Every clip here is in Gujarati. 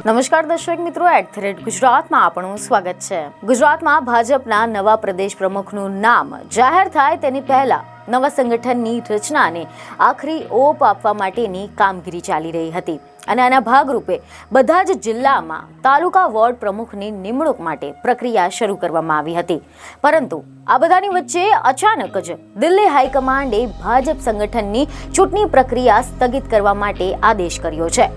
નમસ્કાર દર્શક મિત્રો, @ગુજરાતમાં આપનું સ્વાગત છે। ગુજરાતમાં ભાજપના નવા પ્રદેશ પ્રમુખનું નામ જાહેર થાય તેની પહેલા નવા સંગઠનની રચનાને આખરી ઓપ આપવા માટેની કામગીરી ચાલી રહી હતી અને આના ભાગરૂપે બધા જ જિલ્લામાં તાલુકા વોર્ડ પ્રમુખની નિમણૂક માટે પ્રક્રિયા શરૂ કરવામાં આવી હતી। પરંતુ આ બધાની વચ્ચે અચાનક જ દિલ્હી હાઈકમાન્ડે ભાજપ સંગઠનની ચૂંટણી પ્રક્રિયા સ્થગિત કરવા માટે આદેશ કર્યો છે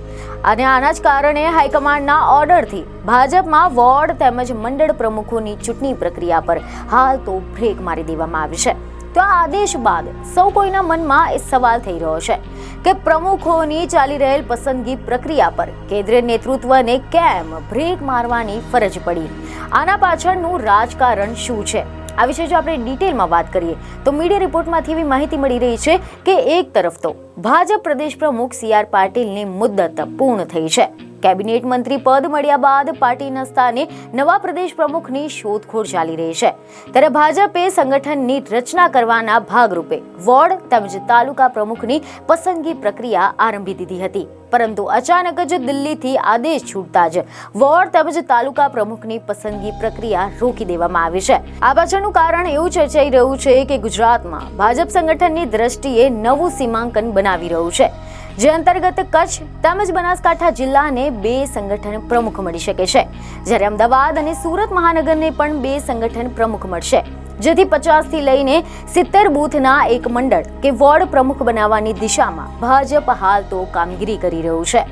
અને આના જ કારણે હાઈકમાન્ડના ઓર્ડરથી ભાજપમાં વોર્ડ તેમજ મંડળ પ્રમુખોની ચૂંટણી પ્રક્રિયા પર હાલ તો બ્રેક મારી દેવામાં આવી છે। તો આ આદેશ બાદ સૌ કોઈના મનમાં એ સવાલ થઈ રહ્યો છે કે પ્રમુખોની ચાલી રહેલ પસંદગી પ્રક્રિયા પર કેન્દ્રીય નેતૃત્વને કેમ બ્રેક મારવાની ફરજ પડી? આના પાછળનું રાજકારણ શું છે? આ વિશે જો આપણે ડિટેલમાં વાત કરીએ તો મીડિયા રિપોર્ટમાંથી એવી માહિતી મળી રહી છે કે એક તરફ તો ભાજપ પ્રદેશ પ્રમુખ CR પાટીલની મુદ્દત પૂર્ણ થઈ છે। કેબિનેટ મંત્રી પદ મળ્યા બાદ પાર્ટીના સ્થાને નવા પ્રદેશ પ્રમુખની શોધખોળ ચાલી રહી છે। ત્યારે ભાજપે સંગઠનની રચના કરવાના ભાગરૂપે વોર્ડ તેમજ તાલુકા પ્રમુખની પસંદગી પ્રક્રિયા આરંભી દીધી હતી, પરંતુ અચાનક જ દિલ્હીથી આદેશ છૂટતા જ વોર્ડ તેમજ તાલુકા પ્રમુખની પસંદગી પ્રક્રિયા રોકી દેવામાં આવી છે। આ પાછળનું કારણ એવું ચર્ચાઈ રહ્યું છે કે ગુજરાતમાં ભાજપ સંગઠનની દ્રષ્ટિએ નવું સીમાંકન બનાવી રહ્યું છે, જે અંતર્ગત કચ્છ તેમજ બનાસકાંઠા જિલ્લાને 2 સંગઠન પ્રમુખ મળી શકે છે, જ્યારે અમદાવાદ અને સુરત મહાનગરને પણ 2 સંગઠન પ્રમુખ મળશે, જેથી 50 થી લઈને 70 બૂથના એક મંડળ કે વોર્ડ પ્રમુખ બનાવવાની દિશામાં ભાજપ હાલ તો કામગીરી કરી રહ્યું છે।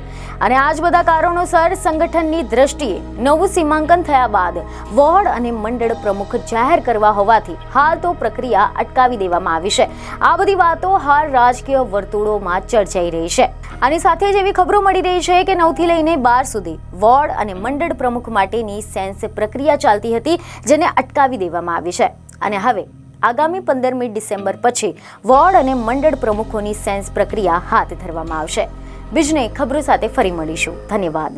અને આ જ બધા કારણોસર સંગઠનની દ્રષ્ટિએ નવું સીમાંકન થયા બાદ વોર્ડ અને મંડળ પ્રમુખ જાહેર કરવા હોવાથી હાલ તો પ્રક્રિયા અટકાવી દેવામાં આવી છે। આ બધી વાતો હાલ રાજકીય વર્તુળોમાં ચર્ચાઈ રહી છે। આની સાથે જ એવી ખબરો મળી રહી છે કે 9 થી લઈને 12 સુધી વોર્ડ અને મંડળ પ્રમુખ માટેની સેન્સ પ્રક્રિયા ચાલતી હતી, જેને અટકાવી દેવામાં આવી છે અને હવે આગામી 15મી ડિસેમ્બર પછી વોર્ડ અને મંડળ પ્રમુખોની સેન્સ પ્રક્રિયા હાથ ધરવામાં આવશે। બીજને ખબરો સાથે ફરી મળીશું। ધન્યવાદ।